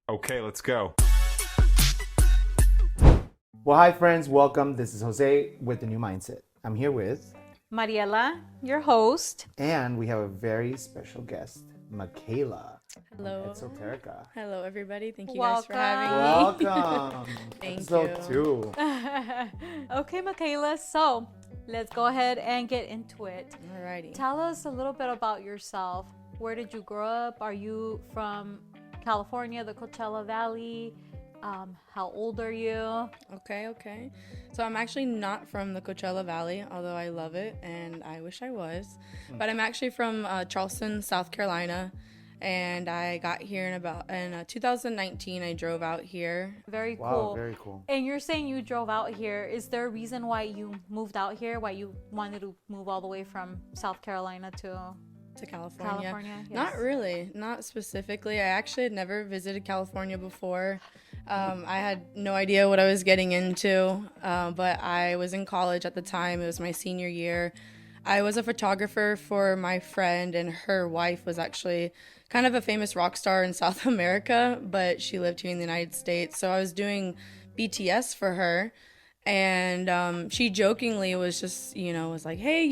Okay, let's go. Well, hi friends, welcome. This is Jose with the New Mindset. I'm here with, Mariela, your host. and we have a very special guest, Michaela. Hello. Ezoterika. Hello, everybody. Thank you guys for having me. Welcome. Thank Episode you. 2. Okay, Michaela, so let's go ahead and get into it. Alrighty. Tell us a little bit about yourself. Where did you grow up? Are you from California, the Coachella Valley? How old are you? Okay. So I'm actually not from the Coachella Valley, although I love it and I wish I was. But I'm actually from Charleston, South Carolina. And I got here in 2019. I drove out here. Very cool. Wow, very cool. And you're saying you drove out here. Is there a reason why you moved out here? Why you wanted to move all the way from South Carolina to California. Yes. Not really, not specifically. I actually had never visited California before. I had no idea what I was getting into, but I was in college at the time. It was my senior year. I was a photographer for my friend, and her wife was actually kind of a famous rock star in South America, but she lived here in the United States. So I was doing BTS for her, and she jokingly was just, was like, hey,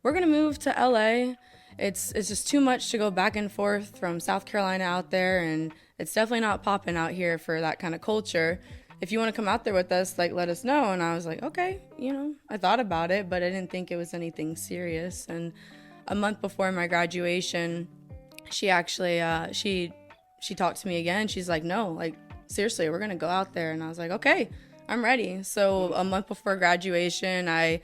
we're going to move to LA. It's just too much to go back and forth from South Carolina out there, and it's definitely not popping out here for that kind of culture. If you want to come out there with us, let us know. And I was like, okay, I thought about it, but I didn't think it was anything serious. And a month before my graduation, she actually, she talked to me again. She's like, no, seriously, we're going to go out there. And I was like, okay, I'm ready. So a month before graduation, I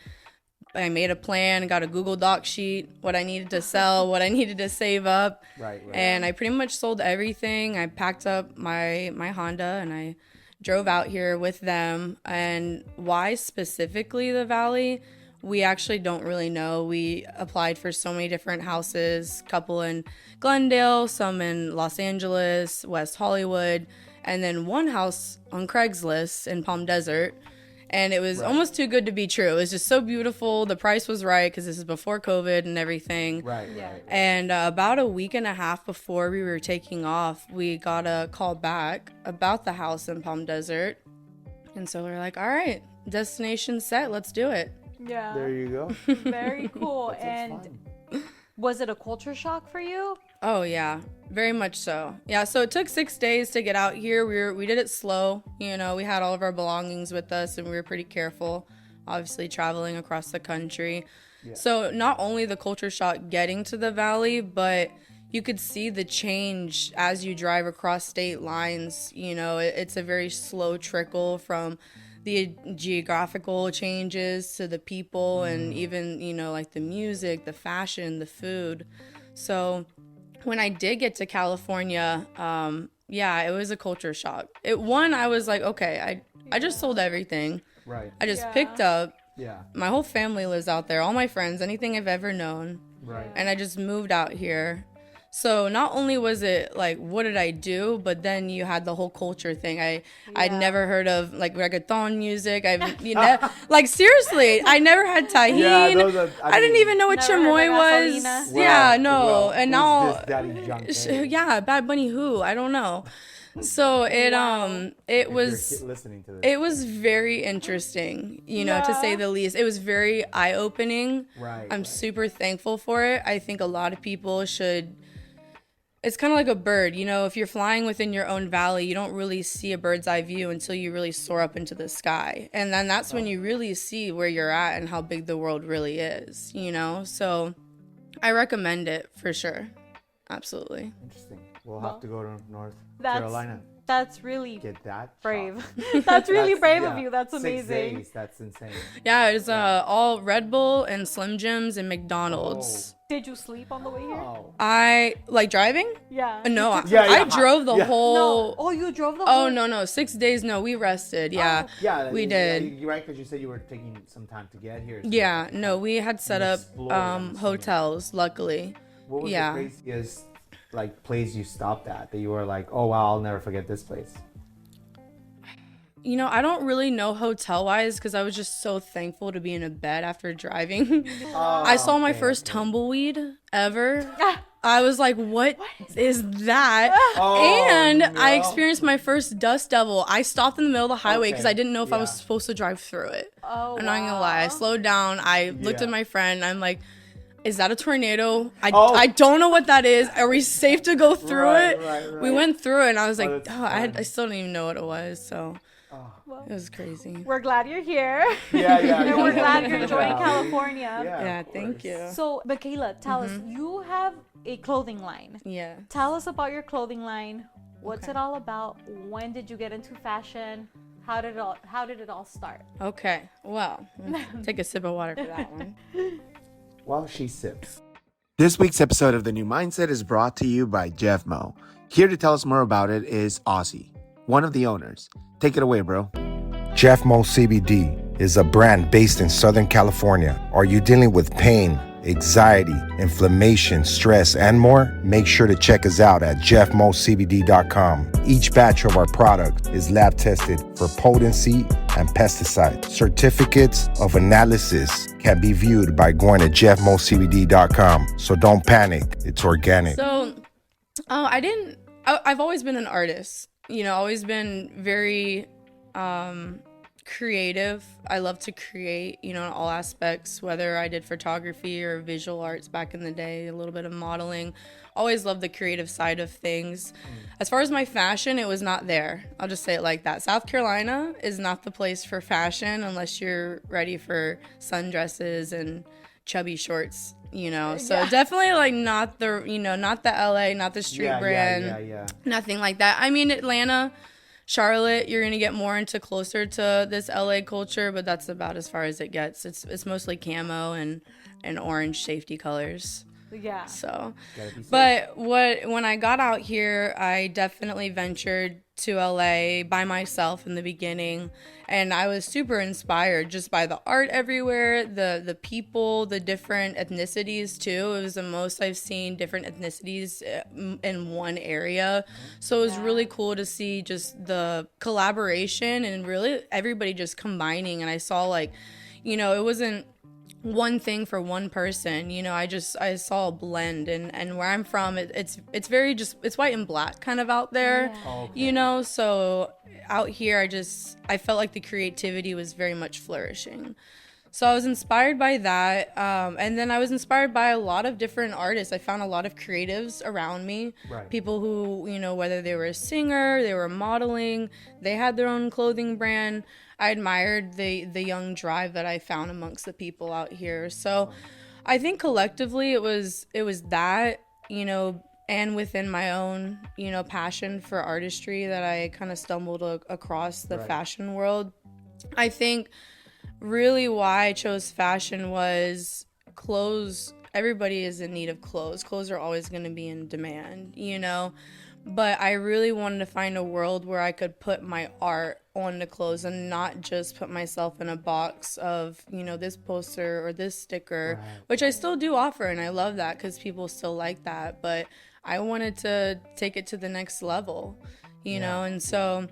made a plan, got a Google Doc sheet, what I needed to sell, what I needed to save up. Right. And I pretty much sold everything. I packed up my Honda and I drove out here with them. And why specifically the Valley? We actually don't really know. We applied for so many different houses, couple in Glendale, some in Los Angeles, West Hollywood, and then one house on Craigslist in Palm Desert. And it was almost too good to be true. It was just so beautiful. The price was right because this is before COVID and everything. Right. And about a week and a half before we were taking off, we got a call back about the house in Palm Desert. And so we're like, all right, destination set. Let's do it. Yeah. There you go. Very cool. That sounds And fun. was it a culture shock for you? Oh, yeah, very much so. Yeah, so it took 6 days to get out here. We did it slow. We had all of our belongings with us and we were pretty careful, obviously traveling across the country. Yeah. So not only the culture shock getting to the Valley, but you could see the change as you drive across state lines. It's a very slow trickle from the geographical changes to the people and even, the music, the fashion, the food. So when I did get to California, it was a culture shock. I was like, okay, I just sold everything. Right. I just picked up. Yeah. My whole family lives out there, all my friends, anything I've ever known. Right. And I just moved out here. So not only was it what did I do, but then you had the whole culture thing. I'd never heard of reggaeton music. Seriously, I never had tajin. Yeah, I didn't even know what chamoy was. Gasolina. Yeah, no. Well, and who's now, this Daddy Yankee? yeah, Bad Bunny who? I don't know. So it If was you're listening to this. it was very interesting, to say the least. It was very eye-opening. Right. I'm super thankful for it. I think a lot of people should. It's kind of like a bird, if you're flying within your own valley, you don't really see a bird's eye view until you really soar up into the sky. And then that's when you really see where you're at and how big the world really is, So I recommend it for sure. Absolutely. Interesting. We'll have to go to North That's- Carolina. That's really Get that brave. shot. That's really brave yeah, of you. That's 6 amazing. days. That's insane. Yeah, it's all Red Bull and Slim Jims and McDonald's. Did you sleep on the way here? Oh. I like driving? Yeah. No, Yeah. I drove the Yeah. whole. No. Oh, you drove the Oh whole... no, 6 days. No, we rested. Yeah, Yeah. we did. You're right, because you said you were taking some time to get here. So Yeah, no, we had set up Explore, I'm assuming. hotels. Luckily, What was yeah. the craziest place you stopped at that you were like, oh wow, I'll never forget this place? I don't really know hotel wise because I was just so thankful to be in a bed after driving. I saw my first tumbleweed ever. I was like, what is that? Oh, and I no. experienced my first dust devil. I stopped in the middle of the highway because I didn't know if I was Yeah. supposed to drive through it. Oh, I'm not gonna lie. I slowed down. I looked Yeah. at my friend. I'm like, is that a tornado? Oh. I don't know what that is. Are we safe to go through Right, it? right, We right. went through it, and I was like, that's I still don't even know what it was. So Well, it was crazy. we're glad you're here. Yeah, And we're yeah. glad you're enjoying Valley. California. Yeah, of thank course. you. So, Michaela, tell us, you have a clothing line. Yeah. Tell us about your clothing line. What's Okay. it all about? When did you get into fashion? How did it all start? Okay. Well, take a sip of water for that one. While she sips. This week's episode of The New Mindset is brought to you by Jeff Mo. Here to tell us more about it is Ozzy, one of the owners. Take it away, bro. Jeff Mo CBD is a brand based in Southern California. Are you dealing with pain, anxiety, inflammation, stress, and more? Make sure to check us out at jeffmocbd.com. Each batch of our product is lab tested for potency and pesticide. Certificates of analysis can be viewed by going to jeffmocbd.com. So don't panic, it's organic. So, I've always been an artist, always been very creative. I love to create, in all aspects, whether I did photography or visual arts back in the day, a little bit of modeling. Always loved the creative side of things. As far as my fashion, it was not there. I'll just say it like that. South Carolina is not the place for fashion unless you're ready for sundresses and chubby shorts, So definitely like not the LA, not the street brand. Yeah. Nothing like that. I mean, Atlanta, Charlotte, you're gonna get more into closer to this LA culture, but that's about as far as it gets. It's mostly camo and orange safety colors. Yeah. So, Gotta be safe. but when I got out here, I definitely ventured to LA by myself in the beginning, and I was super inspired just by the art everywhere, the people, the different ethnicities too. It was the most I've seen different ethnicities in one area, so it was really cool to see just the collaboration and really everybody just combining. And I saw like, it wasn't one thing for one person, I saw a blend, and where I'm from, it's very just, it's white and black kind of out there, so out here I felt like the creativity was very much flourishing. So I was inspired by that, and then I was inspired by a lot of different artists. I found a lot of creatives around me, people who, whether they were a singer, they were modeling, they had their own clothing brand. I admired the young drive that I found amongst the people out here. So I think collectively it was that, and within my own, passion for artistry that I kind of stumbled across the fashion world. I think really why I chose fashion was clothes. Everybody is in need of clothes. Clothes are always going to be in demand, but I really wanted to find a world where I could put my art on the clothes and not just put myself in a box of, this poster or this sticker, which I still do offer, and I love that because people still like that, but I wanted to take it to the next level, and so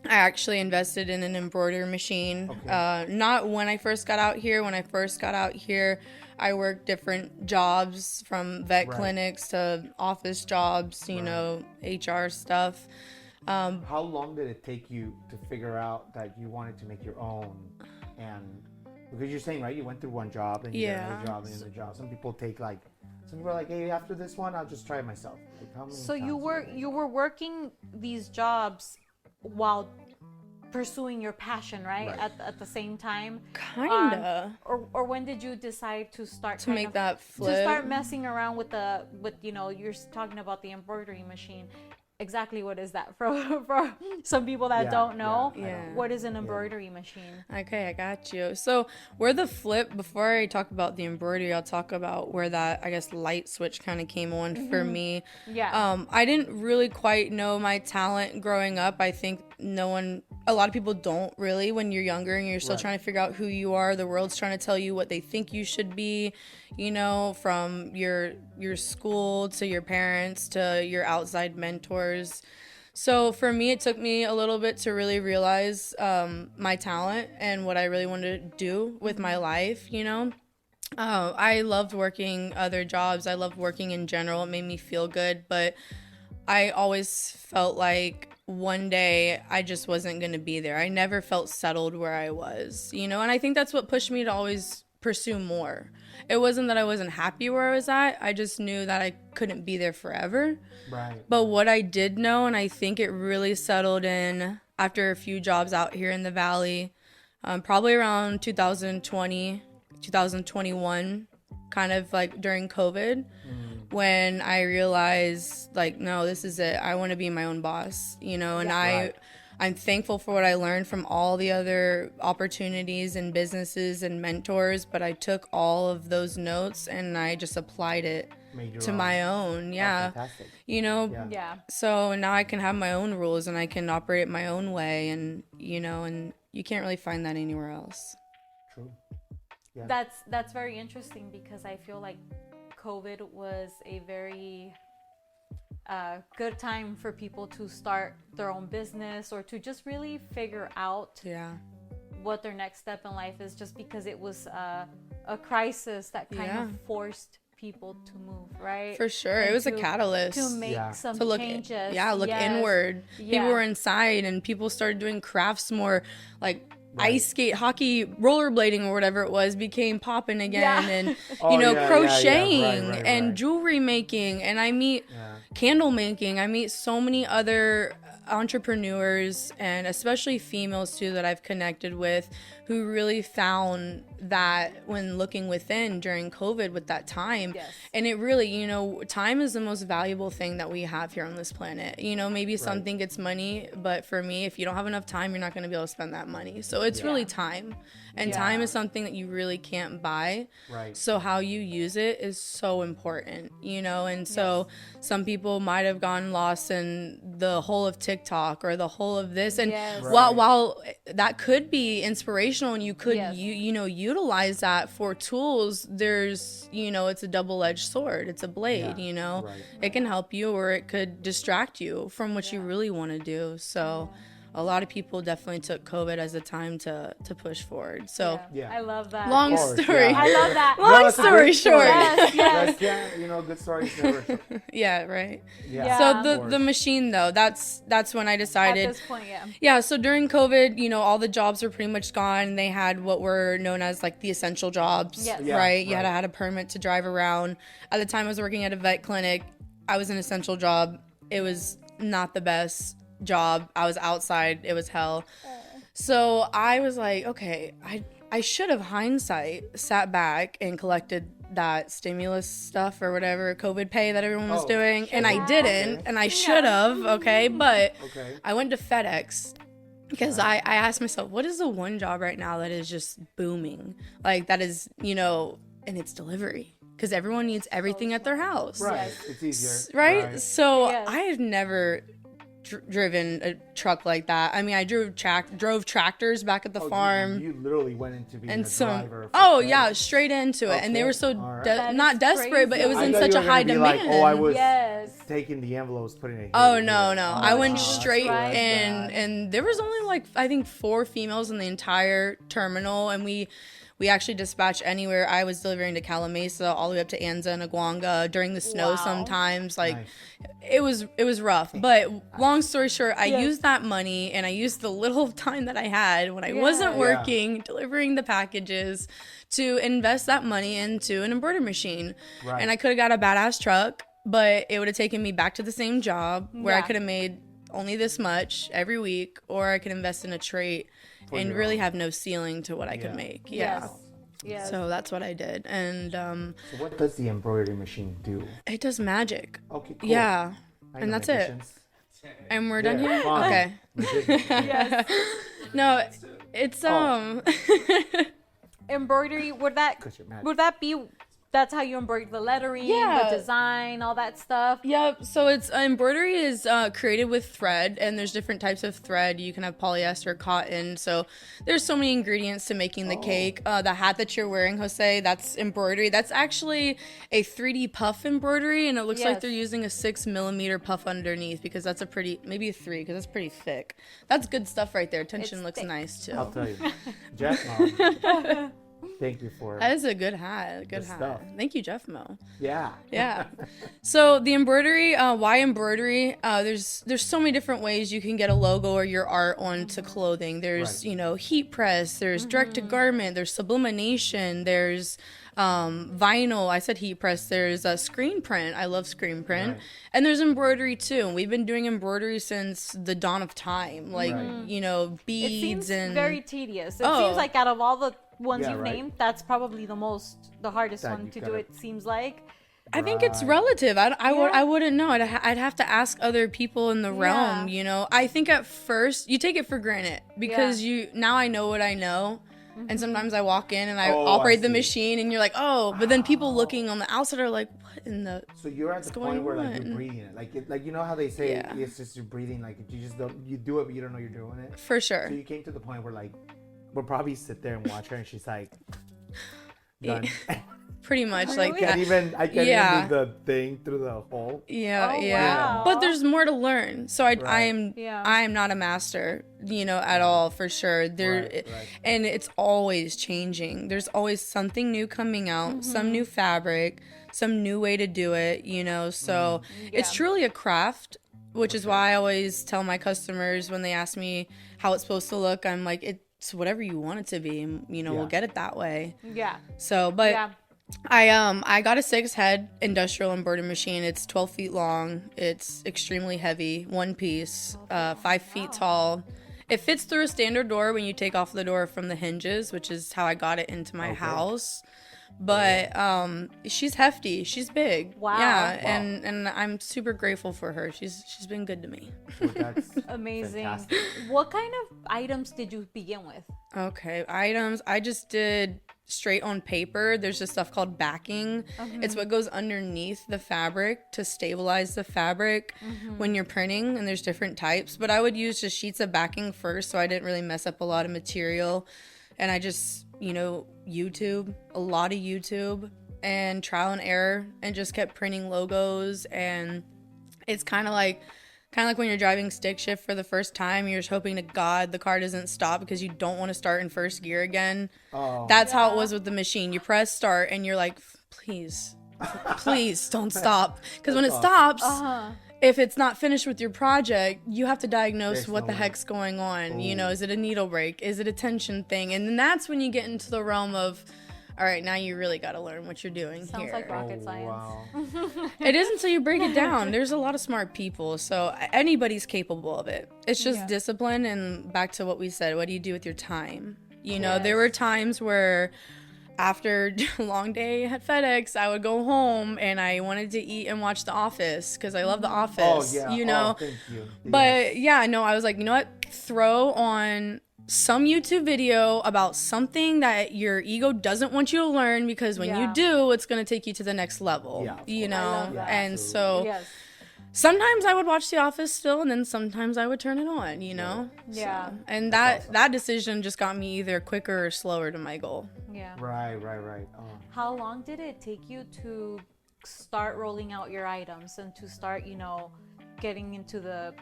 I actually invested in an embroidery machine. Not when I first got out here. When I first got out here, I worked different jobs, from vet clinics to office jobs, HR stuff. How long did it take you to figure out that you wanted to make your own? And because you're saying, right, you went through one job and you got another job and another job. Some people are like, hey, after this one, I'll just try it myself. Like, how many So times you were working these jobs while pursuing your passion, right? At the same time. Kinda. Or when did you decide to start To make that flip? To start messing around with you're talking about the embroidery machine. Exactly what is that for some people that don't know? What is an embroidery machine? Okay, I got you. So where the flip, before I talk about the embroidery, I'll talk about where that, I guess, light switch kind of came on for me. I didn't really quite know my talent growing up. I think a lot of people don't really when you're younger and you're still trying to figure out who you are. The world's trying to tell you what they think you should be, from your school to your parents to your outside mentors. So for me, it took me a little bit to really realize my talent and what I really wanted to do with my life, Oh, I loved working other jobs. I loved working in general. It made me feel good, but I always felt like one day I just wasn't going to be there. I never felt settled where I was, and I think that's what pushed me to always pursue more. It wasn't that I wasn't happy where I was at. I just knew that I couldn't be there forever. Right. But what I did know, and I think it really settled in after a few jobs out here in the Valley, probably around 2020, 2021, kind of like during COVID, when I realized, like, no, this is it. I want to be my own boss, and I'm thankful for what I learned from all the other opportunities and businesses and mentors, but I took all of those notes and I just applied it to my own. Yeah. Fantastic. Yeah. So now I can have my own rules and I can operate my own way, and and you can't really find that anywhere else. True. Yeah. That's very interesting, because I feel like COVID was a very good time for people to start their own business or to just really figure out what their next step in life is, just because it was a crisis that kind of forced people to move, right? For sure. And it was a catalyst to make some to look changes. look inward. People were inside and people started doing crafts more, like ice skate, hockey, rollerblading, or whatever it was, became popping again. And crocheting and jewelry making, and I meet candle making. I meet so many other entrepreneurs, and especially females too, that I've connected with, who really found that when looking within during COVID with that time. And it really, time is the most valuable thing that we have here on this planet. Maybe some think it's money, but for me, if you don't have enough time, you're not going to be able to spend that money. So it's really time. And time is something that you really can't buy. Right. So how you use it is so important, and so some people might have gotten lost in the whole of TikTok or the whole of this. And while that could be inspirational and you could, utilize that for tools, there's, it's a double-edged sword. It's a blade, It can help you or it could distract you from what you really want to do. So a lot of people definitely took COVID as a time to push forward. So I love that. Long story. I love that. Long story short. Yes. Good stories never short. Yeah, right. Yeah. So the machine though, that's when I decided. At this point, so during COVID, all the jobs were pretty much gone. They had what were known as like the essential jobs, right? You had to have a permit to drive around. At the time I was working at a vet clinic. I was an essential job. It was not the best job. I was outside. It was hell. So I was like, okay, I should have hindsight sat back and collected that stimulus stuff or whatever, COVID pay that everyone was doing. And I didn't, and I should have, but I went to FedEx because I asked myself, what is the one job right now that is just booming? Like that is, and it's delivery. Because everyone needs everything at their house. Right. It's easier. Right? So I have never driven a truck like that. I mean, I drove tractors back at the farm. You literally went into being a driver. Straight into it. And they were so not desperate, crazy. but it was I in thought such you a were high gonna be demand. Like, I was taking the envelopes, putting it here. Oh no. I went straight right. and there was only like I think 4 females in the entire terminal, and we actually dispatched anywhere. I was delivering to Calamasa all the way up to Anza and Aguanga during the snow sometimes. Like it was rough. But long story short, I used that money and I used the little time that I had when I wasn't working, delivering the packages, to invest that money into an embroidery machine. Right. And I could have got a badass truck, but it would have taken me back to the same job where I could have made only this much every week, or I could invest in a trait and really have no ceiling to what I could make. Yes. So that's what I did. And so what does the embroidery machine do? it does magic. Okay, cool. Yeah. And that's magicians. it. And we're done here? Fine. Okay. Yes. No, it's Embroidery, would that be that's how you embroider the lettering, the design, all that stuff? Yep. So it's embroidery is created with thread, and there's different types of thread. You can have polyester, cotton. So there's so many ingredients to making the cake. The hat that you're wearing, Jose, that's embroidery. That's actually a 3D puff embroidery, and it looks like they're using a 6mm puff underneath, because that's maybe a 3, because that's pretty thick. That's good stuff right there. Tension looks nice too. I'll tell you. Jeff, Thank you for That is a good hat. Good the hat. stuff. Thank you, Jeff Mo. Yeah. Yeah. So the embroidery, why embroidery? There's so many different ways you can get a logo or your art onto clothing. There's, Right. heat press, there's direct to garment, there's sublimation, there's vinyl. I said heat press. There's a screen print. I love screen print. Right. And there's embroidery too. And we've been doing embroidery since the dawn of time. Like, Right. beads It seems and very tedious. It Oh. seems like out of all the ones Yeah, you've right. named, that's probably the hardest That one you to do. gotta- It seems like. I think it's Right. relative. I Yeah. wouldn't know. I'd have to ask other people in the realm, I think at first you take it for granted because now I know what I know. And sometimes I walk in and I Oh, I operate the see. machine and you're like, oh, but then people looking on the outside are like, what in the... So you're at the going point where like on? you're breathing it, like you know how they say Yeah. it's just you're breathing, like you just don't you do it but you don't know you're doing it. For sure. So you came to the point where like we'll probably sit there and watch her and she's like done. Pretty much Really? like that. I can't Yeah. even do the thing through the hole. Yeah, Oh, yeah. wow. But there's more to learn. So I Right. am Yeah. I am not a master, at all for sure. Right. And it's always changing. There's always something new coming out, some new fabric, some new way to do it, So it's Yeah. truly a craft, which is why I always tell my customers when they ask me how it's supposed to look, I'm like, it's whatever you want it to be, and we'll get it that way. Yeah. So, but Yeah. I got a 6-head industrial embroidery machine. It's 12 feet long. It's extremely heavy, one piece, 5 feet tall. It fits through a standard door when you take off the door from the hinges, which is how I got it into my house. But she's hefty. She's big. Wow. Yeah, Wow. and I'm super grateful for her. She's been good to me. So that's Amazing. fantastic. What kind of items did you begin with? Okay, items. I just did straight on paper. There's this stuff called backing. It's what goes underneath the fabric to stabilize the fabric when you're printing, and there's different types. But I would use just sheets of backing first, so I didn't really mess up a lot of material. And I just, YouTube, a lot of YouTube and trial and error, and just kept printing logos. And it's kind of like when you're driving stick shift for the first time, you're just hoping to God the car doesn't stop because you don't want to start in first gear again. Oh. That's how it was with the machine. You press start and you're like, please don't stop. Because when it stops, if it's not finished with your project, you have to diagnose There's what no the way. heck's going on. Is it a needle break? Is it a tension thing? And then that's when you get into the realm of, all right, now you really got to learn what you're doing Sounds here. like rocket science. Wow. It is until you break it down. There's a lot of smart people, so anybody's capable of it. It's just discipline, and back to what we said, what do you do with your time? There were times where after a long day at FedEx, I would go home and I wanted to eat and watch The Office because I love The Oh Office, yeah. Oh, thank you. But yeah, no, I was like, you know what? Throw on some YouTube video about something that your ego doesn't want you to learn, because when you do, it's going to take you to the next level, Yeah, of you course. know? I love that. And so Yes. sometimes I would watch The Office still, and then sometimes I would turn it on, Yeah. So, and that decision just got me either quicker or slower to my goal. Yeah. Right. Oh. How long did it take you to start rolling out your items and to start, getting into the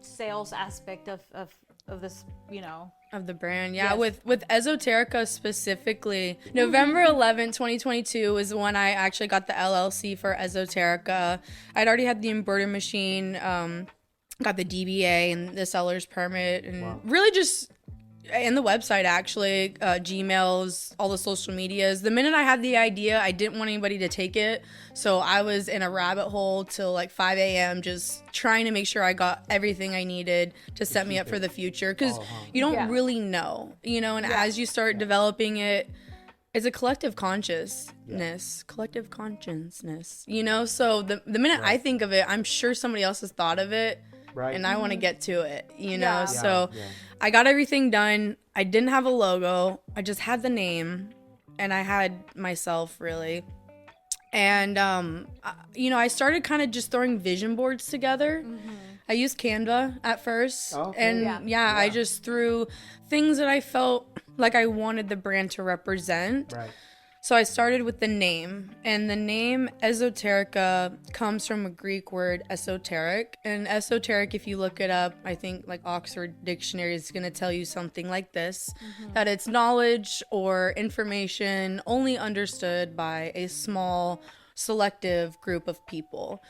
sales aspect of this, Of the brand, yeah. Yes. With Ezoterika specifically, November 11th, 2022 is when I actually got the LLC for Ezoterika. I'd already had the embroidery machine, got the DBA and the seller's permit, and really just, and the website actually, Gmails, all the social medias. The minute I had the idea, I didn't want anybody to take it. So I was in a rabbit hole till like 5 a.m. just trying to make sure I got everything I needed to set me up for the future. Because you don't really know, and as you start developing it, it's a collective consciousness, So the minute I think of it, I'm sure somebody else has thought of it. Right. And I want to get to it, Yeah. So I got everything done. I didn't have a logo. I just had the name, and I had myself really. And I started kind of just throwing vision boards together. I used Canva at first, Okay. and I just threw things that I felt like I wanted the brand to represent. Right. So I started with the name, and the name Ezoterika comes from a Greek word esoteric. And esoteric, if you look it up, I think like Oxford Dictionary is going to tell you something like this, that it's knowledge or information only understood by a small, selective group of people.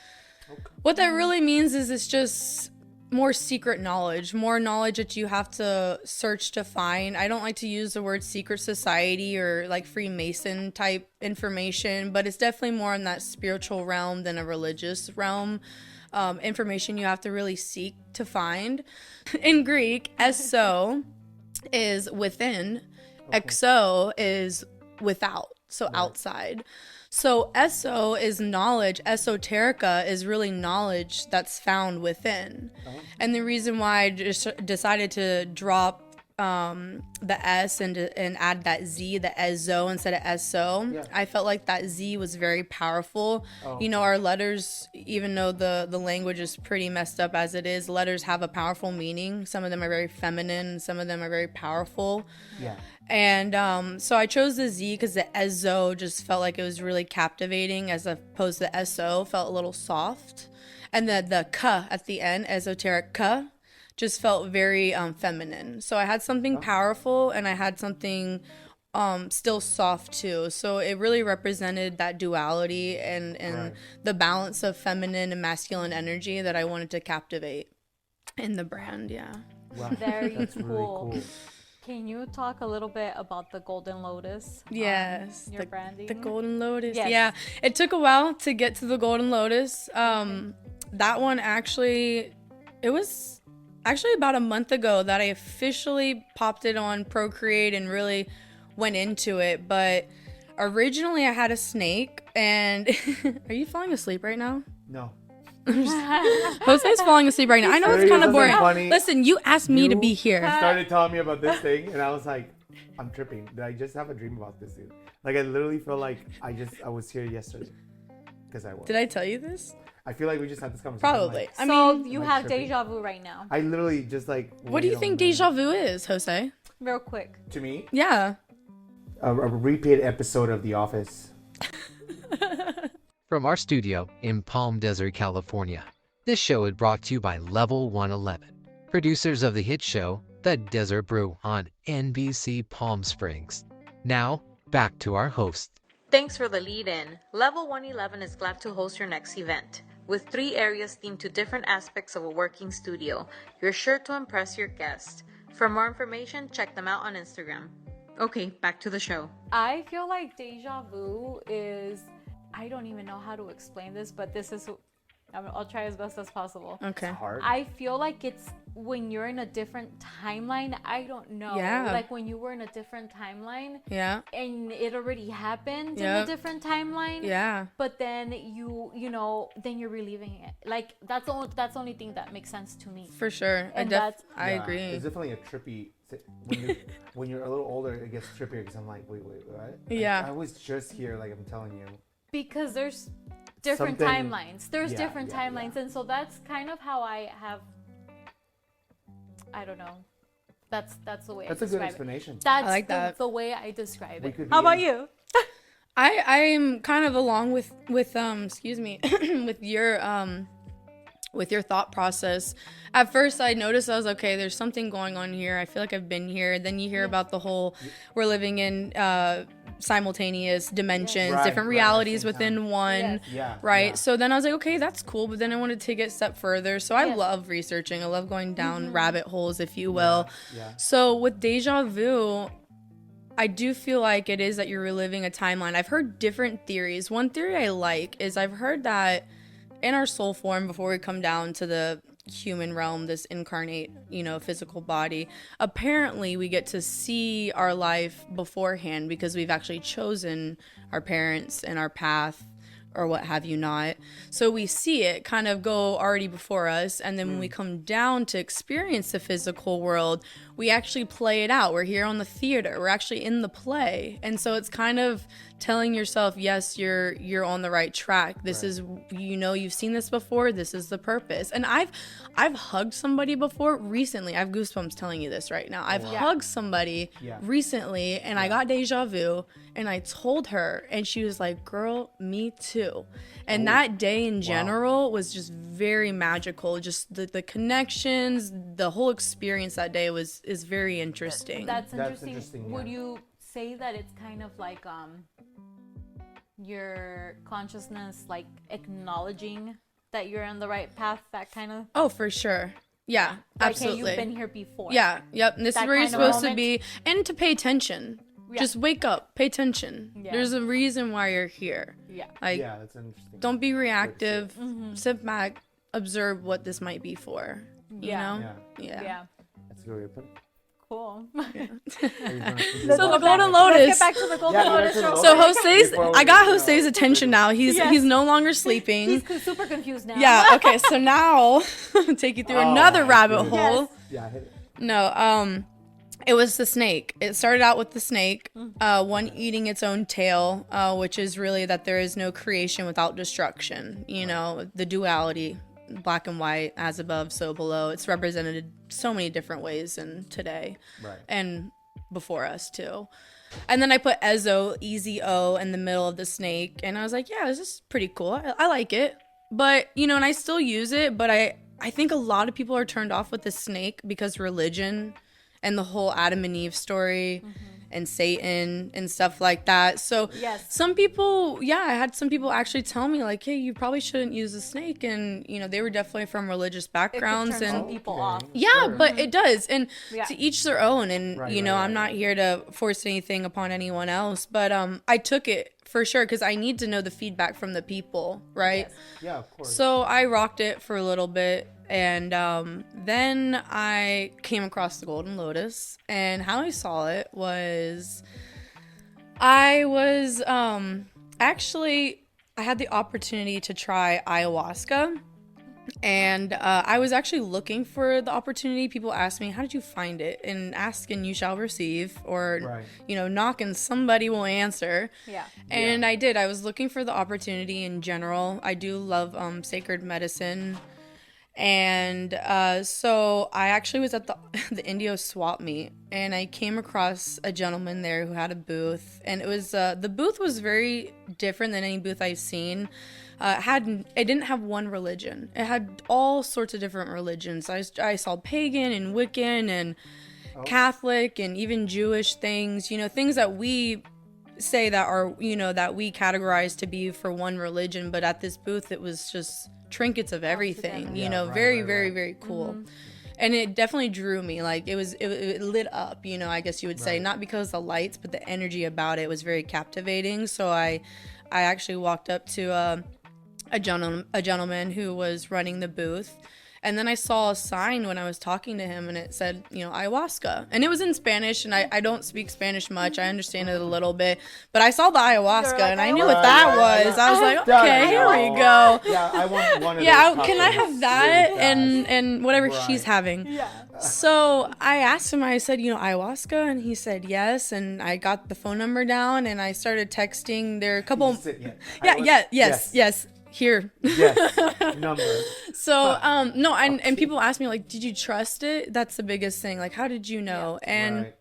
Okay. What that really means is it's just more secret knowledge, more knowledge that you have to search to find. I don't like to use the word secret society or like Freemason type information, but it's definitely more in that spiritual realm than a religious realm. Information you have to really seek to find. In Greek, eso is within, exo is without, so outside. So eso is knowledge. Esoterica is really knowledge that's found within. And the reason why I just decided to drop the S and add that Z, the ezo instead of eso, I felt like that Z was very powerful. You know, our letters, even though the language is pretty messed up as it is, letters have a powerful meaning. Some of them are very feminine, some of them are very powerful. Yeah. And so I chose the Z because the ezo just felt like it was really captivating, as opposed to the eso felt a little soft. And the ka at the end, esoteric ka, just felt very feminine. So I had something powerful and I had something still soft too. So it really represented that duality and the balance of feminine and masculine energy that I wanted to captivate in the brand. Yeah. Wow. Very That's cool. really cool. Can you talk a little bit about the Golden Lotus? Yes. Your branding? The Golden Lotus. Yes. Yeah. It took a while to get to the Golden Lotus. That one actually, it was actually about a month ago that I officially popped it on Procreate and really went into it. But originally I had a snake and are you falling asleep right now? No. Jose's falling asleep right now. I know it's kind of boring. Funny. Listen, you asked me to be here. Started telling me about this thing, and I was like, I'm tripping. Did I just have a dream about this, dude? Like, I literally feel like I was here yesterday. Because I was. Did I tell you this? I feel like we just had this conversation. Probably. Like, I so mean, you have deja vu right now. I literally just like. What do you think deja vu is, Jose? Real quick. To me? Yeah. A repeat episode of The Office. From our studio in Palm Desert, California, this show is brought to you by Level 111, producers of the hit show The Desert Brew on NBC Palm Springs. Now, back to our host. Thanks for the lead-in. Level 111 is glad to host your next event. With 3 areas themed to different aspects of a working studio, you're sure to impress your guests. For more information, check them out on Instagram. Okay, back to the show. I feel like deja vu is, I don't even know how to explain this, but this is, I'll try as best as possible. Okay. It's hard. I feel like it's when you're in a different timeline. I don't know. Yeah. Like when you were in a different timeline. Yeah. And it already happened in Yep. a different timeline. Yeah. But then then you're reliving it. Like that's the only thing that makes sense to me. For sure. And I agree. It's definitely a trippy. When you're a little older, it gets trippier because I'm like, wait, what? Yeah. I was just here, like I'm telling you. Because there's different Something- timelines. There's yeah, different yeah, timelines. yeah. And so that's kind of how I have, I don't know. That's the way That's I a good describe it. explanation. That's I like that. the way I describe We it. could How be about in- you? I'm kind of along with excuse me, with your thought process. At first I noticed, I was okay, there's something going on here. I feel like I've been here. Then you hear about the whole, we're living in simultaneous dimensions, Right, different right, realities at the same within one. Yes. Yeah. Right. yeah. So then I was like, okay, that's cool. But then I wanted to take it a step further. So I Yes. love researching. I love going down rabbit holes, if you will. Yeah. So with deja vu, I do feel like it is that you're reliving a timeline. I've heard different theories. One theory I like is I've heard that in our soul form, before we come down to the human realm, this incarnate, physical body, apparently we get to see our life beforehand because we've actually chosen our parents and our path or what have you not. So we see it kind of go already before us, and then when we come down to experience the physical world, we actually play it out. We're here on the theater. We're actually in the play. And so it's kind of telling yourself, yes, you're on the right track. This is, you've seen this before. This is the purpose. And I've hugged somebody before recently. I have goosebumps telling you this right now. I've hugged somebody recently, and I got deja vu, and I told her, and she was like, girl, me too. And that day in general was just very magical. Just the connections, the whole experience that day is very interesting. That's interesting. Would you say that it's kind of like your consciousness like acknowledging that you're on the right path, that kind of? Oh, for sure. Yeah, like, absolutely. Hey, you've been here before. Yeah, yep. And this that is where you're supposed to moment. be. And to pay attention. Yeah. Just wake up, pay attention. Yeah. There's a reason why you're here. Yeah. Like, yeah, that's interesting. Don't be reactive. Sit back, observe what this might be for. You know? Yeah. That's a good way to put it. Cool. So the Golden Lotus. Let's get back to the Golden Lotus. So Jose's, I got Jose's attention now. He's no longer sleeping. He's super confused now. Yeah. Okay. So now, take you through another rabbit hole. Yeah, hit it. No. It was the snake. It started out with the snake, one eating its own tail, which is really that there is no creation without destruction. You know, the duality, black and white, as above, so below. It's represented so many different ways in today and before us too. And then I put Ezo in the middle of the snake, and I was like, yeah, this is pretty cool. I like it. But, and I still use it, but I think a lot of people are turned off with the snake because religion and the whole Adam and Eve story and Satan and stuff like that. So some people, I had some people actually tell me like, hey, you probably shouldn't use a snake. And, they were definitely from religious backgrounds. It could turn and some people off. Yeah, but it does. And to each their own. And, I'm not here to force anything upon anyone else. But I took it for sure because I need to know the feedback from the people, right? Yes. Yeah, of course. So I rocked it for a little bit. And then I came across the Golden Lotus, and how I saw it was I had the opportunity to try ayahuasca, and I was actually looking for the opportunity. People ask me, how did you find it? And ask and you shall receive, or knock and somebody will answer. And I did. I was looking for the opportunity in general. I do love sacred medicine. And so I actually was at the Indio swap meet, and I came across a gentleman there who had a booth, and it was the booth was very different than any booth I've seen. It didn't have one religion. It had all sorts of different religions. I saw pagan and Wiccan and Catholic and even Jewish things, things that we say that are, that we categorize to be for one religion, but at this booth it was just trinkets of everything, very, very cool. And it definitely drew me. Like it lit up, I guess you would say, not because of the lights, but the energy about it was very captivating. So I actually walked up to a gentleman who was running the booth. And then I saw a sign when I was talking to him, and it said, ayahuasca. And it was in Spanish, and I don't speak Spanish much. I understand it a little bit. But I saw the ayahuasca, and I knew what that was. I was like, okay, here we go. Yeah, I want one of those. Can I have that and whatever she's having? Yeah. So I asked him, I said, ayahuasca? And he said yes. And I got the phone number down, and I started texting. There are a couple. Yes. Here. Yes. Number. So, no, and people ask me, like, did you trust it? That's the biggest thing. Like, how did you know? And,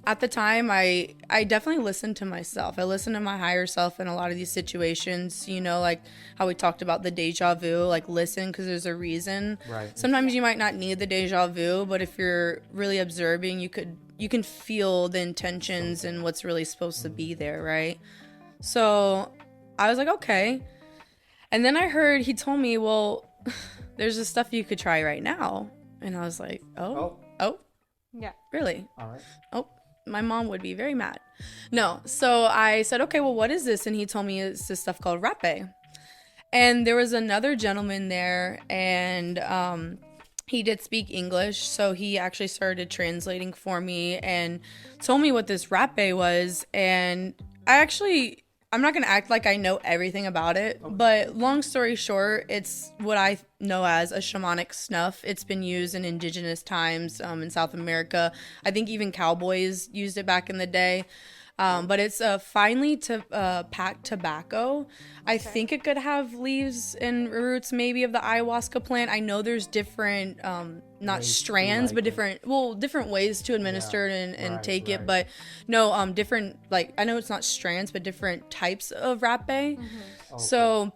at the time, I definitely listened to myself. I listened to my higher self in a lot of these situations, like how we talked about the deja vu, like listen, because there's a reason. Right. Sometimes you might not need the deja vu, but if you're really observing, you can feel the intentions and what's really supposed to be there, right? So I was like, okay. And then I heard, he told me, well, there's this stuff you could try right now. And I was like, oh. Yeah. Really? All right. Oh, my mom would be very mad. No. So I said, okay, well, what is this? And he told me it's this stuff called rape. And there was another gentleman there, and he did speak English. So he actually started translating for me and told me what this rape was. And I actually I'm not gonna act like I know everything about it, but long story short, it's what I know as a shamanic snuff. It's been used in indigenous times in South America. I think even cowboys used it back in the day. But it's finely packed tobacco. I think it could have leaves and roots maybe of the ayahuasca plant. I know there's different, not strands, but different ways to administer it and take it. But no, different, like, I know it's not strands, but different types of rapé. So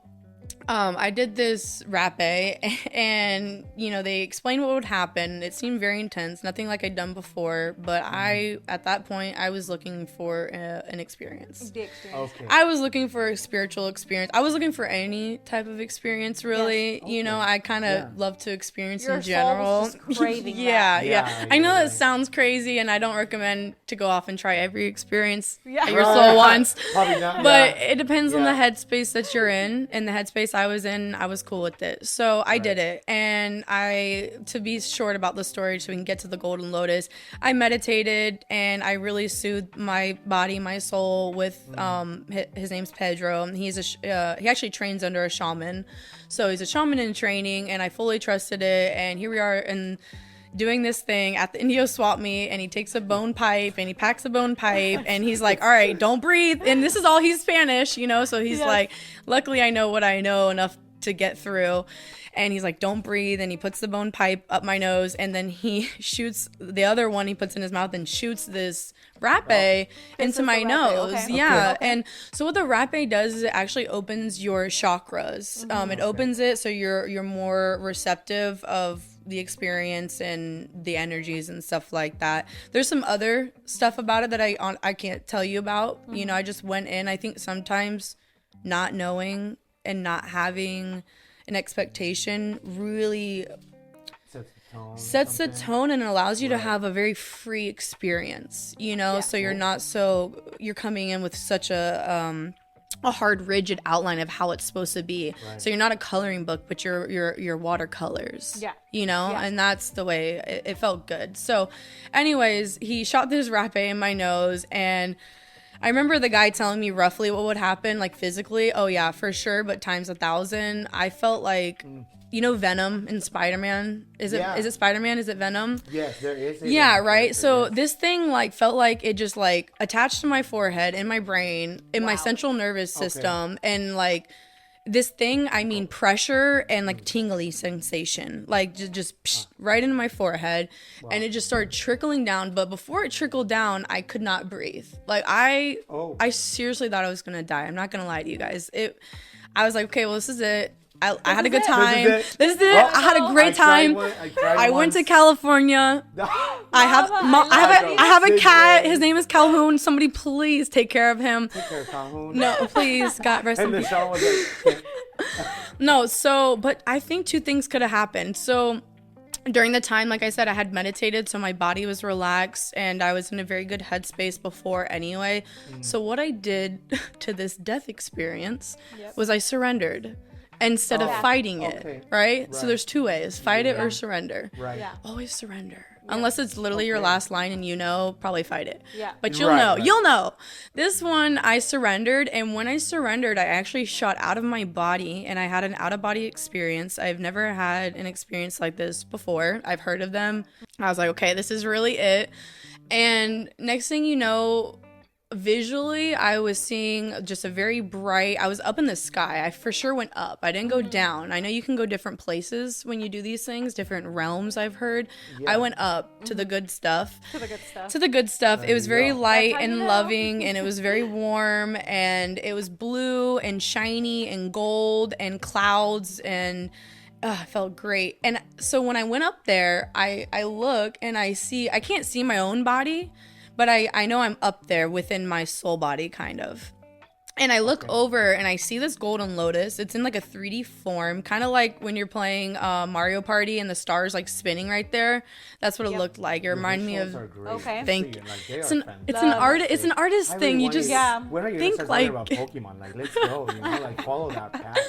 I did this rapé, and they explained what would happen. It seemed very intense, nothing like I'd done before. But at that point, I was looking for an experience. The experience. Okay. I was looking for a spiritual experience. I was looking for any type of experience, really. Yes. I kind of love to experience Your in general. soul was just craving yeah, that. yeah. I know that sounds crazy, and I don't recommend to go off and try every experience that your Right. soul wants. Probably not. But Yeah. it depends on the Yeah. headspace that you're in. And the headspace I was in, I was cool with it. So I did it. And to be short about the story so we can get to the Golden Lotus, I meditated and I really soothed my body, my soul with, his name's Pedro. He actually trains under a shaman. So he's a shaman in training, and I fully trusted it. And here we are and doing this thing at the Indio swap meet, and he takes a bone pipe and he packs a bone pipe and he's like, all right, don't breathe. And this is all, he's Spanish, so he's like, luckily I know what I know enough to get through. And he's like, don't breathe. And he puts the bone pipe up my nose, and then he shoots the other one he puts in his mouth and shoots this rapé into my nose. Okay. Yeah. And so what the rapé does is it actually opens your chakras. It opens it so you're more receptive of the experience and the energies and stuff like that. There's some other stuff about it that I can't tell you about. I just went in. I think sometimes not knowing and not having an expectation really sets the tone and allows you to have a very free experience, so you're coming in with such a hard, rigid outline of how it's supposed to be. Right. So you're not a coloring book, but you're watercolors. Yeah. And that's the way it felt good. So anyways, he shot this rapé in my nose, and I remember the guy telling me roughly what would happen, like physically. Oh yeah, for sure, but times 1,000. I felt like, Venom in Spider-Man. Is it Spider-Man? Is it Venom? Yes, there is. Yeah, right. So this thing felt like it just attached to my forehead, in my brain, in my central nervous system, and this thing, I mean pressure and tingly sensation, just right into my forehead. And it just started trickling down. But before it trickled down, I could not breathe. I seriously thought I was gonna die. I'm not gonna lie to you guys. I was like, okay, well, this is it. I had a good time. This is it. I had a great time. I went to California. I have a cat. His name is Calhoun. Somebody please take care of him. Take care of Calhoun. No, please, God rest him. No, but I think two things could have happened. So during the time, like I said, I had meditated, so my body was relaxed and I was in a very good headspace before anyway. So what I did to this death experience was I surrendered instead of fighting it, right? So there's two ways: fight it or surrender. Right. Yeah. Always surrender. Unless it's literally your last line and probably fight it. Yeah. But you'll know. You'll know. This one, I surrendered. And when I surrendered, I actually shot out of my body and I had an out-of-body experience. I've never had an experience like this before. I've heard of them. I was like, okay, this is really it. And next thing you know, visually, I was seeing just a very bright, I was up in the sky. I for sure went up. I didn't go down. I know you can go different places when you do these things, different realms, I've heard. I went up to the good stuff. To the good stuff. To the good stuff. It was very light and loving, and it was very warm, and it was blue and shiny and gold and clouds, and it felt great. And so when I went up there, I look and I can't see my own body, but I know I'm up there within my soul body, kind of. And I look over and I see this golden lotus. It's in a 3D form, kind of like when you're playing Mario Party and the stars spinning right there. That's what it looked like. It reminded me of. Okay. Thank you. It's an artist thing. You just when are you think about Pokemon? Let's go. Follow that path.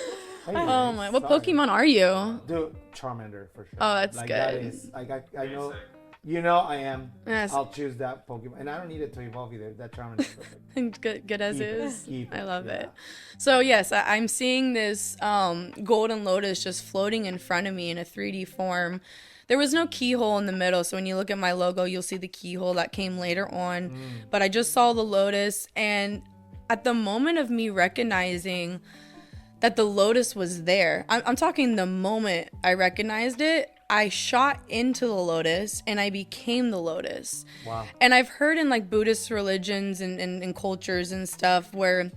Oh my! What Pokemon are you? Dude, Charmander for sure. Oh, that's good. That is, I know. You know I am. Yes. I'll choose that Pokemon. And I don't need it to evolve either. That Charmander is perfect. Good as Keep is. Keep I love yeah. it. So yes, I'm seeing this golden lotus just floating in front of me in a 3D form. There was no keyhole in the middle, so when you look at my logo, you'll see the keyhole that came later on. But I just saw the lotus, and at the moment of me recognizing that the lotus was there, I'm talking the moment I recognized it, I shot into the lotus and I became the lotus. Wow. And I've heard in like Buddhist religions and cultures and stuff where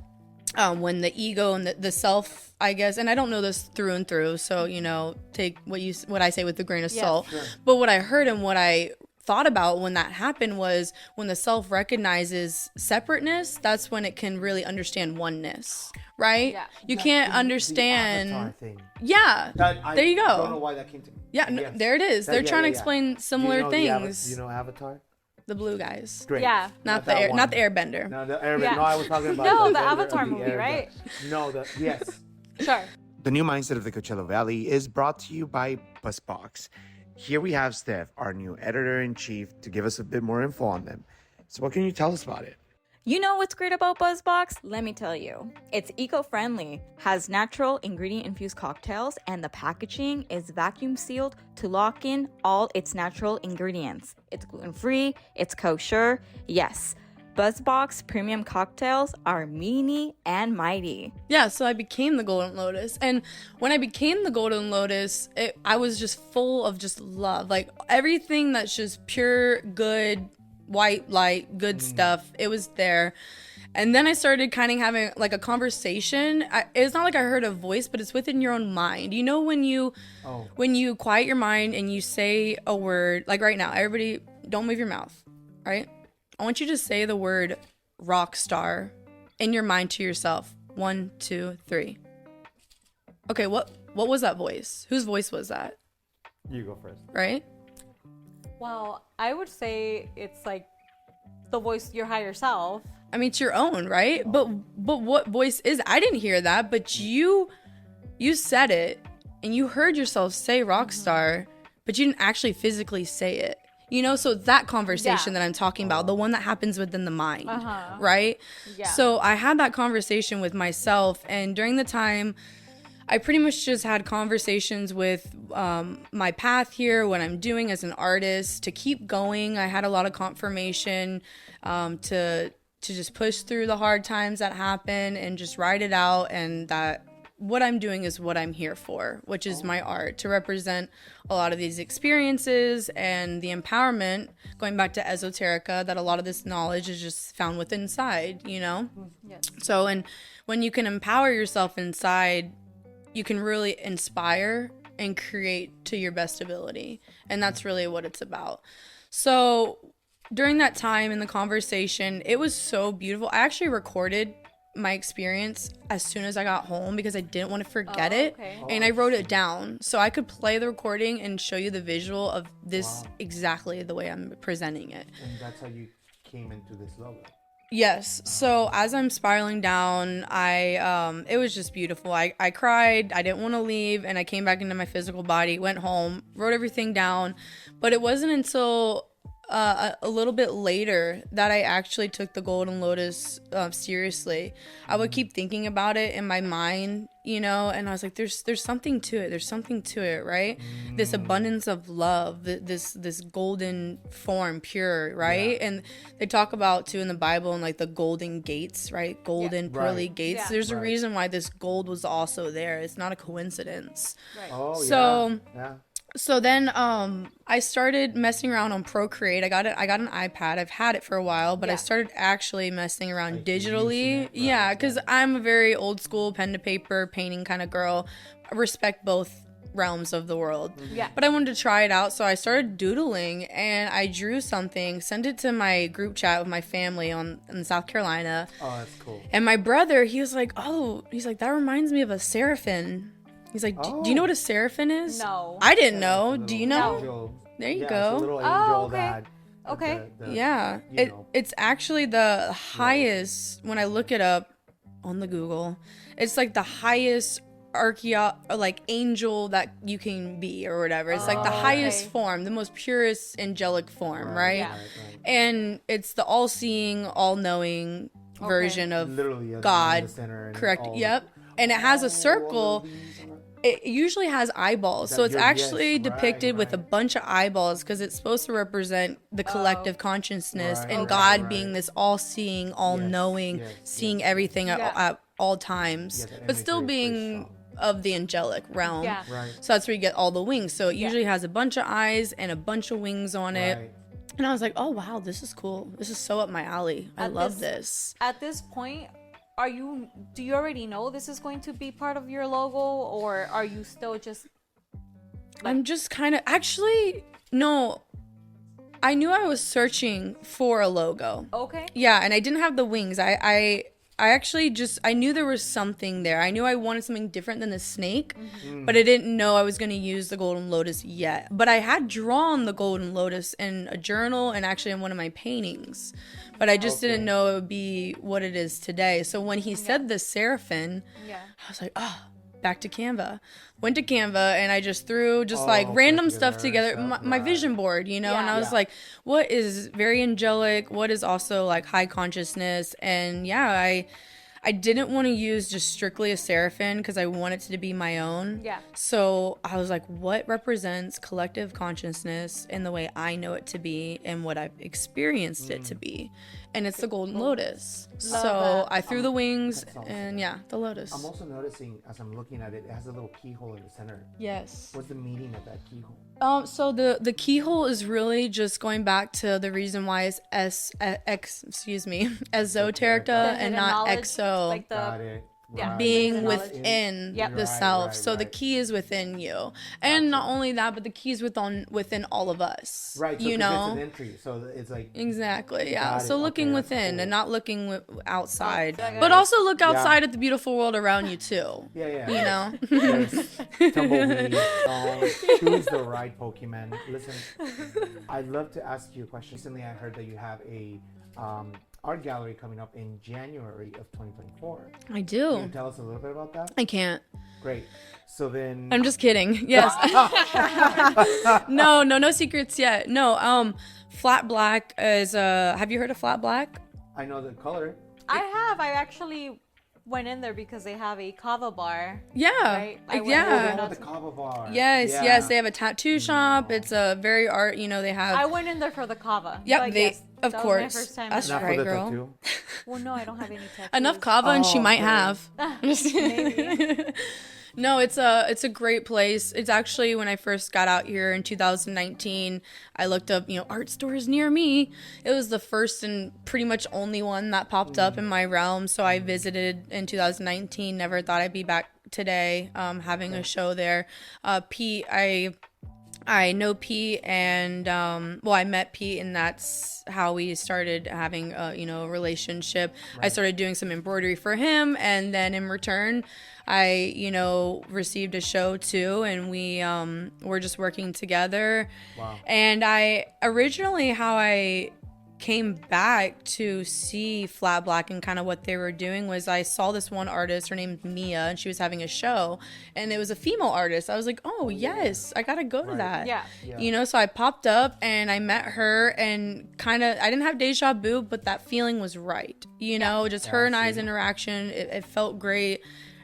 when the ego and the self, I guess, and I don't know this through and through, so, you know, take what I say with a grain of salt. Sure. But what I heard and what I thought about when that happened was when the self recognizes separateness, that's when it can really understand oneness, right? Yeah. You That- can't the understand. Avatar thing. Yeah, there you I don't know go. why that came to me. Yeah, Yes. there it is. They're Yeah, trying to yeah. explain Do similar you know things. you know Avatar? The blue guys, Great. Yeah. not that one. the Airbender. No, the Airbender. Yeah. No, I was talking about No, the Airbender Avatar of the movie, Airbender. right? No, yes. Sure. The new mindset of the Coachella Valley is brought to you by BuzzBox. Here we have Steph, our new editor-in-chief, to give us a bit more info on them. So what can you tell us about it? You know what's great about BuzzBox? Let me tell you. It's eco-friendly, has natural ingredient-infused cocktails, and the packaging is vacuum sealed to lock in all its natural ingredients. It's gluten-free, it's kosher. Yes, BuzzBox premium cocktails are meany and mighty. Yeah, so I became the Golden Lotus. And when I became the Golden Lotus, I was just full of just love. Like everything that's just pure, good, white light, good stuff, it was there. And then I started kind of having like a conversation. It's not like I heard a voice, but it's within your own mind. You know, when you quiet your mind and you say a word, like right now, everybody don't move your mouth, right? I want you to say the word rock star in your mind to yourself. 1, 2, 3. Okay, what was that voice? Whose voice was that? You go first. Right? Well, I would say it's like the voice, your higher self. I mean, it's your own, right? But what voice is? I didn't hear that, but you said it and you heard yourself say rock star, but you didn't actually physically say it. You know, so that conversation that I'm talking about, the one that happens within the mind, right? Yeah. So I had that conversation with myself, and during the time, I pretty much just had conversations with my path here, what I'm doing as an artist, to keep going. I had a lot of confirmation to just push through the hard times that happen and just ride it out, and that what I'm doing is what I'm here for, which is my art, to represent a lot of these experiences and the empowerment, going back to Ezoterika, that a lot of this knowledge is just found within inside, you know? Yes. So, and when you can empower yourself inside, you can really inspire and create to your best ability. And that's really what it's about. So during that time in the conversation, it was so beautiful. I actually recorded my experience as soon as I got home because I didn't want to forget it. Okay. And I wrote it down so I could play the recording and show you the visual of this exactly the way I'm presenting it. And that's how you came into this logo. Yes. So as I'm spiraling down, it was just beautiful. I cried. I didn't want to leave, and I came back into my physical body, went home, wrote everything down. But it wasn't until a little bit later that I actually took the Golden Lotus seriously. I would keep thinking about it in my mind, you know, and I was like, there's something to it. There's something to it, right? This abundance of love, this golden form, pure, right? Yeah. And they talk about too in the Bible and like the golden gates, right? Golden pearly Right. gates. Yeah. There's a reason why this gold was also there. It's not a coincidence. Right. Oh, So- yeah. So then I started messing around on Procreate. I got an iPad. I've had it for a while, but I Yeah. started actually messing around Like using digitally. it, right, Yeah, because I'm a very old school pen to paper painting kind of girl. I respect both realms of the world. Yeah. But I wanted to try it out, so I started doodling and I drew something, sent it to my group chat with my family in South Carolina. Oh, that's cool. And my brother, he's like, that reminds me of a seraphim. He's like, do you know what a seraphim is? No. I didn't know. Do you know? Angel. There you Yeah, go. It's a little angel Oh, okay. that. Okay. Yeah, it's actually the highest, when I look it up on the Google, it's like the highest like angel that you can be or whatever. It's like the highest form, the most purest angelic form, right? Yeah. And it's the all-seeing, all-knowing version of Literally God. in the center and Correct. all- Yep. And it has a circle. It usually has eyeballs, so it's actually depicted with a bunch of eyeballs because it's supposed to represent the collective consciousness and God being this all-seeing, all-knowing, seeing everything at all times, but still being of the angelic realm. Yeah. So that's where you get all the wings. So it usually has a bunch of eyes and a bunch of wings on it. And I was like, oh wow, this is cool. This is so up my alley. I love this. At this point, do you already know this is going to be part of your logo, or are you still just I'm just kind of actually no, I knew I was searching for a logo. okay? Yeah, and I didn't have the wings. I actually just I knew there was something there. I knew I wanted something different than the snake, but I didn't know I was going to use the golden lotus yet. But I had drawn the golden lotus in a journal and actually in one of my paintings. But I just didn't know it would be what it is today. So when he said the seraphim, I was like, oh, back to Canva. Went to Canva and I just threw like random stuff together, my vision board, you know, and I was like, what is very angelic? What is also like high consciousness? And I didn't want to use just strictly a seraphim because I want it to be my own. Yeah. So I was like, what represents collective consciousness in the way I know it to be and what I've experienced it to be? And it's the golden lotus. So I threw the wings and the lotus. I'm also noticing as I'm looking at it, it has a little keyhole in the center. Yes. What's the meaning of that keyhole? So the keyhole is really just going back to the reason why it's Ezoterika and not exo. Like Got it. Being within Yep. the self. So the key is within you. And not only that, but the key is within all of us. Right. So you know? it's an entry. So it's like. Exactly. Yeah. Got So it. looking Okay, that's within cool. and not looking outside. But also look outside at the beautiful world around you too. Yeah. You know? There's tumbleweed. Choose the right Pokemon. Listen, I'd love to ask you a question. Recently, I heard that you have a art gallery coming up in January of 2024. I Can do. you tell us a little bit about that? I can't. Great. So then. I'm just kidding. Yes. No secrets yet. No, flat black is have you heard of flat black? I know the color. I actually went in there because they have a kava bar. Yeah. Right? I went Yeah. Oh, the kava bar. Yes, they have a tattoo shop. It's a very art, you know, they have I went in there for the kava. Yep, But they yes, of that was course. my first time That's in Not there. right, for the girl. tattoo. Well, no, I don't have any tattoos. Enough kava and she might okay. have. Maybe. No, it's a great place. It's actually when I first got out here in 2019, I looked up, you know, art stores near me. It was the first and pretty much only one that popped up in my realm. So I visited in 2019. Never thought I'd be back today, having a show there. Pete, I know Pete and I met Pete and that's how we started having a relationship. I started doing some embroidery for him and then in return I received a show too and we were just working together. Wow. And I originally how I came back to see Flat Black and kind of what they were doing was I saw this one artist, her name's Mia, and she was having a show and it was a female artist. I was like, oh yes, I gotta go to that. Yeah. So I popped up and I met her and kind of I didn't have deja vu, but that feeling was right, just her and I's interaction, it felt great.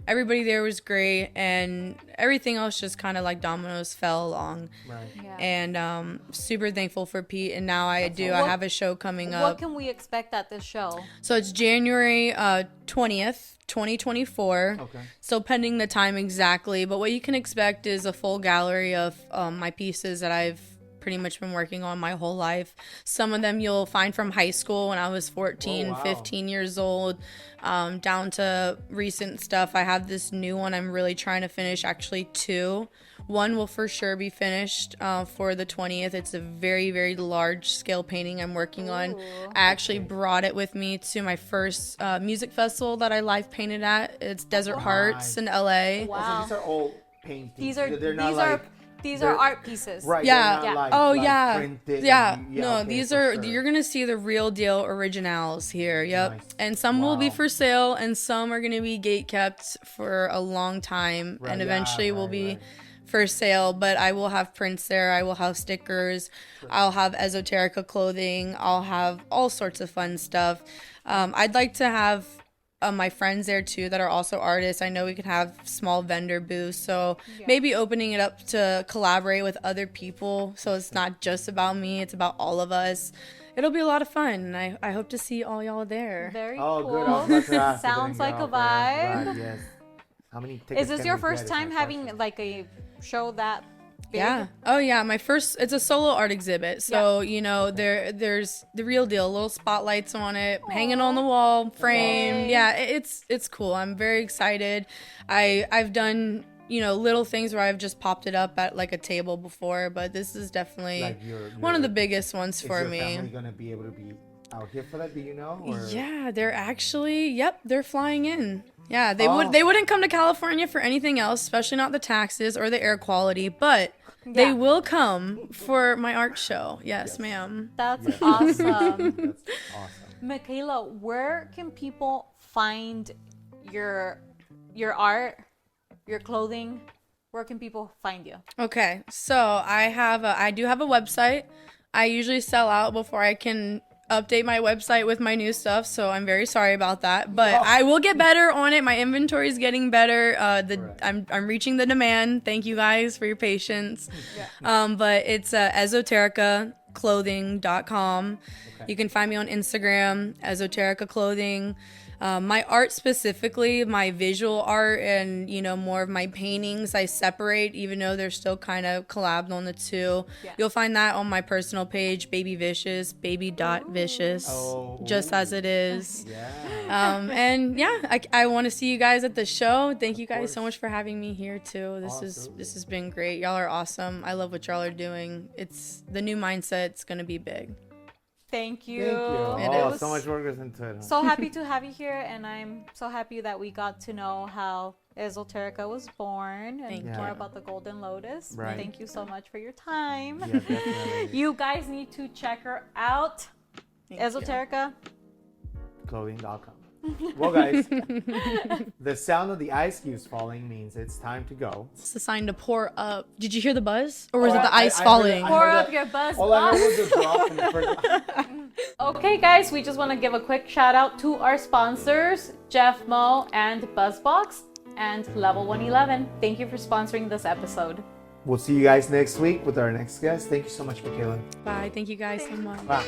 Everybody there was great and everything else just kind of like dominoes fell along. Right. Yeah. And super thankful for Pete. And now I have a show coming up. What can we expect at this show? So it's January 20th, 2024. Okay. Still pending the time exactly. But what you can expect is a full gallery of my pieces that I've pretty much been working on my whole life. Some of them you'll find from high school when I was 14, 15 years old, down to recent stuff. I have this new one I'm really trying to finish, actually two. One will for sure be finished for the 20th. It's a very, very large scale painting I'm working on. I actually brought it with me to my first music festival that I live painted at. It's Desert Hearts in LA. Wow. So these are old paintings. These are They're not these like are These are art pieces. Right. Yeah. they're not like- Oh like yeah. printed Yeah. and No, okay, these for are sure. you're gonna see the real deal originals here. Yep. Nice. And some will be Wow. for sale, and some are gonna be gate kept for a long time, Right, and yeah, eventually will right, be right. for sale. But I will have prints there. I will have stickers. I'll have Ezoterika clothing. I'll have all sorts of fun stuff. I'd like to have my friends there too that are also artists. I know we could have small vendor booths, so maybe opening it up to collaborate with other people, so it's not just about me, it's about all of us. It'll be a lot of fun, and I hope to see all y'all there. Very Oh, cool. good. I was about to ask, Sounds but then like you're a off vibe. air. Right, yes. How many tickets Is this can your we first get is my time having question. like a show that big? Yeah. Oh yeah, my first, it's a solo art exhibit. So, you know, there's the real deal, little spotlights on it, hanging on the wall, frame. Yay. Yeah, it's cool. I'm very excited. I've done, you know, little things where I've just popped it up at like a table before, but this is definitely Like one of the biggest ones Is for your me. family gonna be able to be out here for that? Do you know? Or? Yeah, they're actually, they're flying in. Yeah, they Oh. they wouldn't come to California for anything else, especially not the taxes or the air quality, but they Yeah. will come for my art show. Yes, ma'am. That's Yes. awesome. That's awesome. Michaela, where can people find your art, your clothing? Where can people find you? Okay, so I do have a website. I usually sell out before I can update my website with my new stuff, so I'm very sorry about that. But I will get better on it. My inventory is getting better. I'm reaching the demand. Thank you guys for your patience. But it's ezoterikaclothing.com. You can find me on Instagram, Ezoterika Clothing. My art specifically, my visual art and, you know, more of my paintings, I separate, even though they're still kind of collabed on the two. Yeah. You'll find that on my personal page, Baby Vicious, baby.vicious, Oh. just as it is. Yeah. And yeah, I want to see you guys at the show. Thank you guys so course. much for having me here too. This Absolutely. has been great. Y'all are awesome. I love what y'all are doing. It's the new mindset's gonna be big. Thank you. Thank you. It Oh, is. so much work goes into it. Huh? So happy to have you here, and I'm so happy that we got to know how Ezoterika was born and Thank more you. about the Golden Lotus. Right. Thank you so much for your time. Yeah, definitely. You guys need to check her out. Thank you. Ezoterika. Clothing.com. Well, guys, the sound of the ice cubes falling means it's time to go. It's a sign to pour up. Did you hear the buzz? Or was Oh, it the I ice heard falling? I Pour heard up that- your buzz All I heard box. was a drop from the first. Okay, guys, we just want to give a quick shout out to our sponsors, Jeff Mo and Buzzbox and Level 111. Thank you for sponsoring this episode. We'll see you guys next week with our next guest. Thank you so much, Michaela. Bye. Thank you guys so much. Wow.